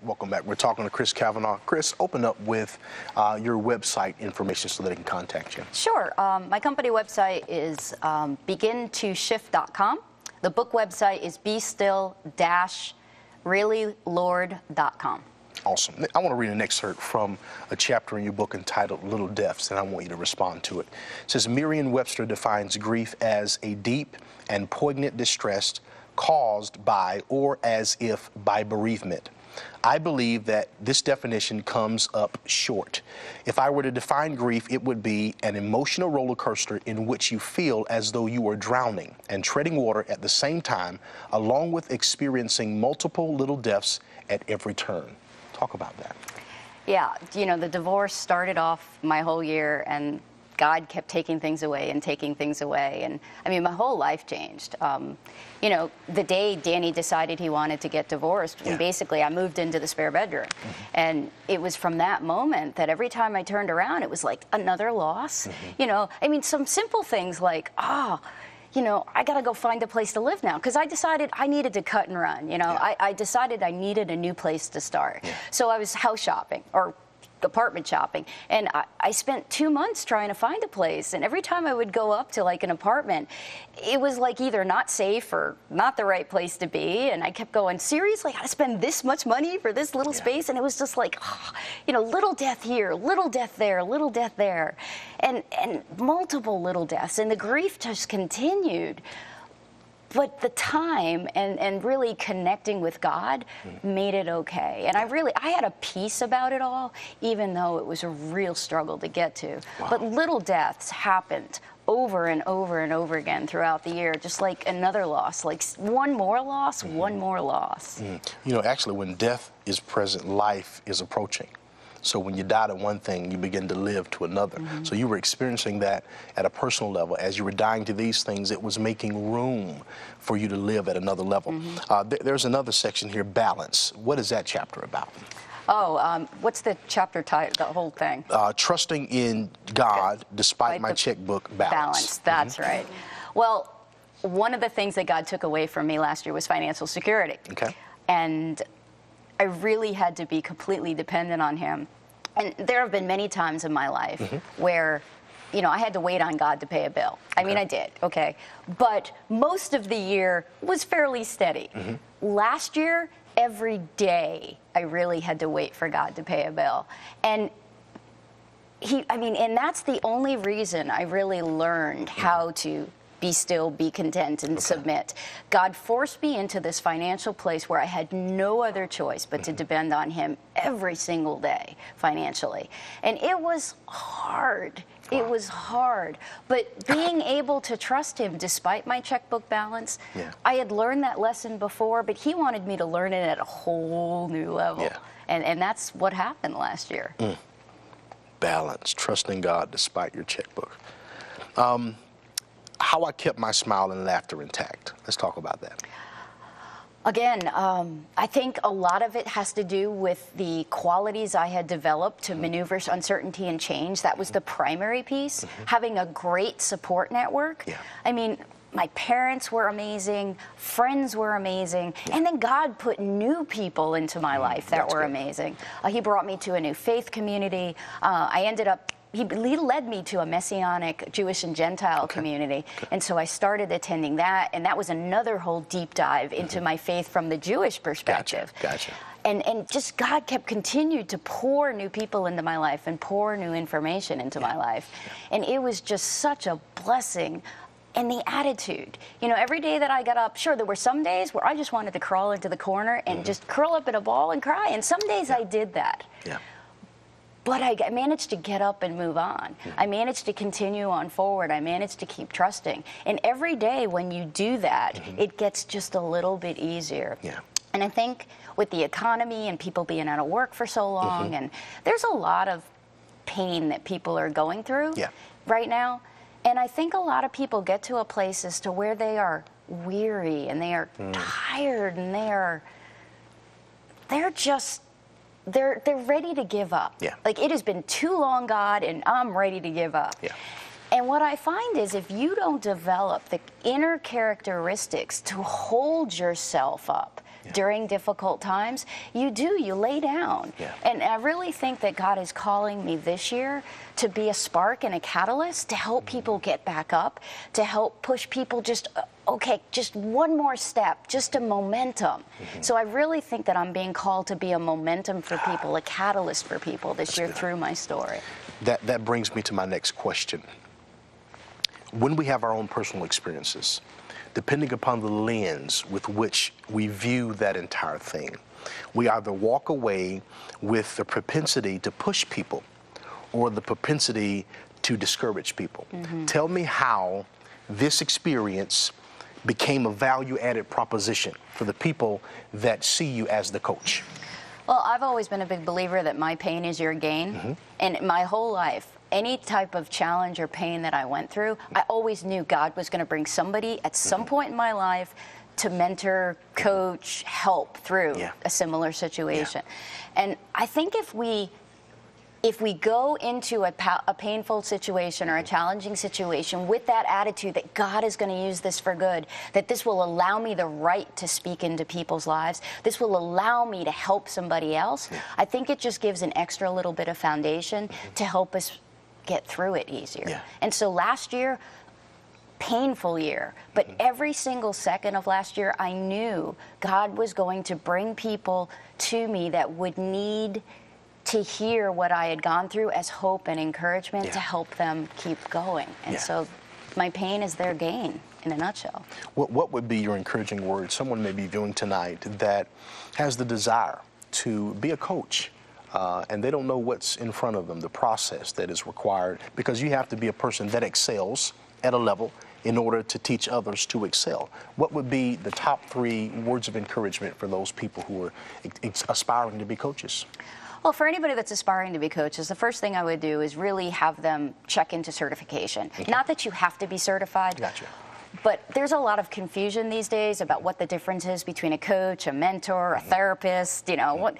Welcome back. We're talking to Kris Cavanaugh. Kris, open up with your website information so that they can contact you. Sure. My company website is begintoshift.com. The book website is bestill-reallylord.com. Awesome. I want to read an excerpt from a chapter in your book entitled Little Deaths, and I want you to respond to it. It says, Merriam-Webster defines grief as a deep and poignant distress caused by or as if by bereavement. I believe that this definition comes up short. If I were to define grief, it would be an emotional roller coaster in which you feel as though you are drowning and treading water at the same time, along with experiencing multiple little deaths at every turn. Talk about that. Yeah, you know, the divorce started off my whole year, and God kept taking things away and taking things away. And I mean, my whole life changed. You know, the day Danny decided he wanted to get divorced, basically I moved into the spare bedroom. And it was from that moment that every time I turned around, it was like another loss. You know, I mean, some simple things like, you know, I got to go find a place to live now, because I decided I needed to cut and run. You know, I decided I needed a new place to start. So I was house shopping or apartment shopping, and I spent 2 months trying to find a place, and every time I would go up to like an apartment, it was like either not safe or not the right place to be, and I kept going, seriously, I gotta spend this much money for this little space? And it was just like, you know, little death here, little death there, little death there, and multiple little deaths, and the grief just continued. But the time and really connecting with God made it okay. And I had a peace about it all, even though it was a real struggle to get to. But little deaths happened over and over and over again throughout the year, just like another loss, like one more loss, one more loss. You know, actually, when death is present, life is approaching. So when you die to one thing, you begin to live to another. So you were experiencing that at a personal level. As you were dying to these things, it was making room for you to live at another level. There's another section here, balance. What is that chapter about? What's the chapter title, the whole thing? Trusting in God despite my checkbook balance. That's right. Well, one of the things that God took away from me last year was financial security. And I really had to be completely dependent on him. And there have been many times in my life where, you know, I had to wait on God to pay a bill. I mean, I did, but most of the year was fairly steady. Last year, every day, I really had to wait for God to pay a bill. And and that's the only reason I really learned how to be still, be content, and submit. God forced me into this financial place where I had no other choice but to depend on him every single day financially. And it was hard. It was hard. But being able to trust him despite my checkbook balance, I had learned that lesson before, but he wanted me to learn it at a whole new level. And that's what happened last year. Balance, trusting God despite your checkbook. How I kept my smile and laughter intact. Let's talk about that. Again, I think a lot of it has to do with the qualities I had developed to maneuver uncertainty and change. That was the primary piece. Having a great support network. I mean, my parents were amazing, friends were amazing, and then God put new people into my life that were amazing. He brought me to a new faith community. He led me to a Messianic Jewish and Gentile community, and so I started attending that, and that was another whole deep dive into my faith from the Jewish perspective. And just God continued to pour new people into my life and pour new information into my life, and it was just such a blessing. And the attitude, you know, every day that I got up, sure, there were some days where I just wanted to crawl into the corner and just curl up in a ball and cry, and some days I did that. But I managed to get up and move on. I managed to continue on forward. I managed to keep trusting. And every day when you do that, it gets just a little bit easier. And I think with the economy and people being out of work for so long, and there's a lot of pain that people are going through right now. And I think a lot of people get to a place as to where they are weary and they are tired and they're ready to give up. Like, it has been too long, God, and I'm ready to give up. And what I find is if you don't develop the inner characteristics to hold yourself up during difficult times, you lay down. Yeah. And I really think that God is calling me this year to be a spark and a catalyst to help people get back up, to help push people just one more step, just a momentum. So I really think that I'm being called to be a momentum for people, a catalyst for people this year through my story. That brings me to my next question. When we have our own personal experiences, depending upon the lens with which we view that entire thing, we either walk away with the propensity to push people or the propensity to discourage people. Tell me how this experience became a value-added proposition for the people that see you as the coach. Well, I've always been a big believer that my pain is your gain. And my whole life, any type of challenge or pain that I went through, I always knew God was going to bring somebody at some point in my life to mentor, coach, help through a similar situation. And I think if we go into a painful situation or a challenging situation with that attitude that God is going to use this for good, that this will allow me the right to speak into people's lives, this will allow me to help somebody else, I think it just gives an extra little bit of foundation to help us get through it easier. And so last year, painful year, but every single second of last year, I knew God was going to bring people to me that would need to hear what I had gone through as hope and encouragement to help them keep going. And so my pain is their gain, in a nutshell. What would be your encouraging word? Someone may be viewing tonight that has the desire to be a coach, and they don't know what's in front of them, the process that is required, because you have to be a person that excels at a level in order to teach others to excel. What would be the top 3 words of encouragement for those people who are aspiring to be coaches? Well, for anybody that's aspiring to be coaches, the first thing I would do is really have them check into certification. Not that you have to be certified. Gotcha. But there's a lot of confusion these days about what the difference is between a coach, a mentor, a therapist. You know,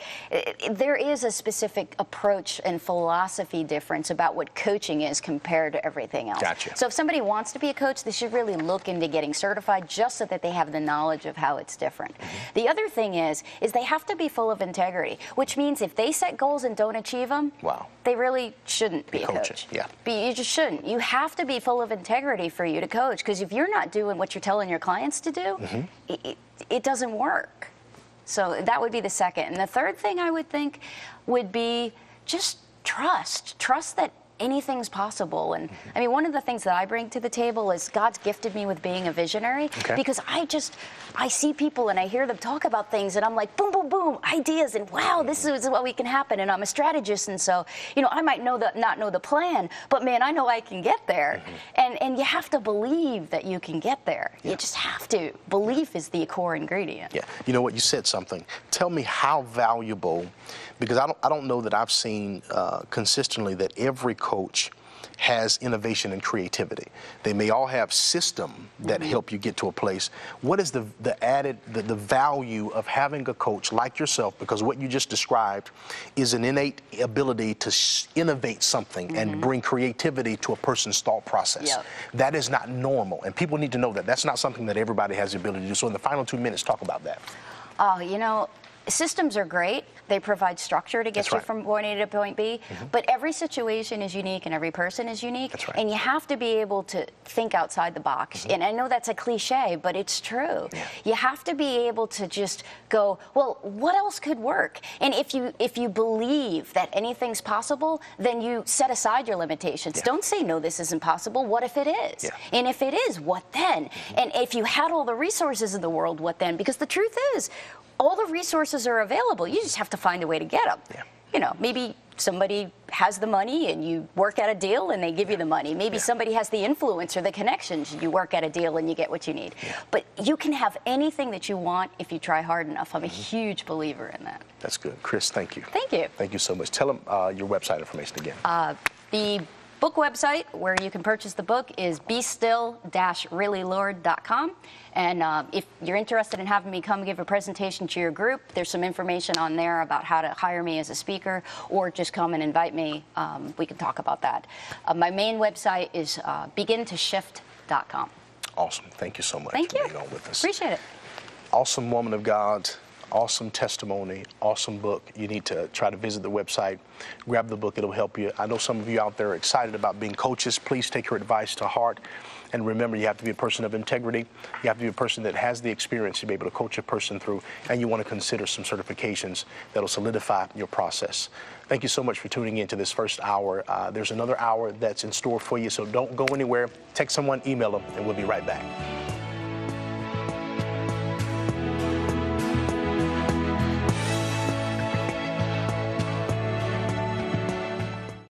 there is a specific approach and philosophy difference about what coaching is compared to everything else. Gotcha. So if somebody wants to be a coach, they should really look into getting certified just so that they have the knowledge of how it's different. The other thing is they have to be full of integrity, which means if they set goals and don't achieve them, they really shouldn't be a coach. You just shouldn't. You have to be full of integrity for you to coach, because if you're not doing what you're telling your clients to do, it doesn't work. So that would be the second. And the third thing I would think would be just trust that anything's possible. And I mean, one of the things that I bring to the table is God's gifted me with being a visionary, because I see people and I hear them talk about things and I'm like, boom, boom, boom, ideas, and wow, this is what we can happen. And I'm a strategist, and so, you know, I might not know the plan, but man, I know I can get there. And you have to believe that you can get there. You just have to. Belief is the core ingredient. You know what, you said something. Tell me how valuable, because I don't know that I've seen consistently that every coach has innovation and creativity. They may all have system that help you get to a place. What is the value of having a coach like yourself? Because what you just described is an innate ability to innovate something and bring creativity to a person's thought process. That is not normal, and people need to know that. That's not something that everybody has the ability to do. So in the final 2 minutes, talk about that. Oh, you know, systems are great. They provide structure to get you from point A to point B, but every situation is unique and every person is unique, and you have to be able to think outside the box. And I know that's a cliche, but it's true. You have to be able to just go, well, what else could work? And if you believe that anything's possible, then you set aside your limitations. Don't say, no, this isn't possible. What if it is? And if it is, what then? And if you had all the resources in the world, what then? Because the truth is, all the resources are available. You just have to find a way to get them. You know, maybe somebody has the money and you work out a deal and they give you the money. Maybe somebody has the influence or the connections. You work out a deal and you get what you need. But you can have anything that you want if you try hard enough. I'm a huge believer in that. That's good. Kris, thank you. Thank you. Thank you so much. Tell them your website information again. The book website where you can purchase the book is bestill-reallylord.com. And if you're interested in having me come give a presentation to your group, there's some information on there about how to hire me as a speaker, or just come and invite me. We can talk about that. My main website is begintoshift.com. Awesome. Thank you so much for being on with us. Appreciate it. Awesome woman of God, Awesome testimony, awesome book. You need to try to visit the website, grab the book, it'll help you. I know some of you out there are excited about being coaches. Please take her advice to heart. And remember, you have to be a person of integrity. You have to be a person that has the experience to be able to coach a person through, and you want to consider some certifications that'll solidify your process. Thank you so much for tuning in to this first hour. There's another hour that's in store for you, so don't go anywhere. Text someone, email them, and we'll be right back.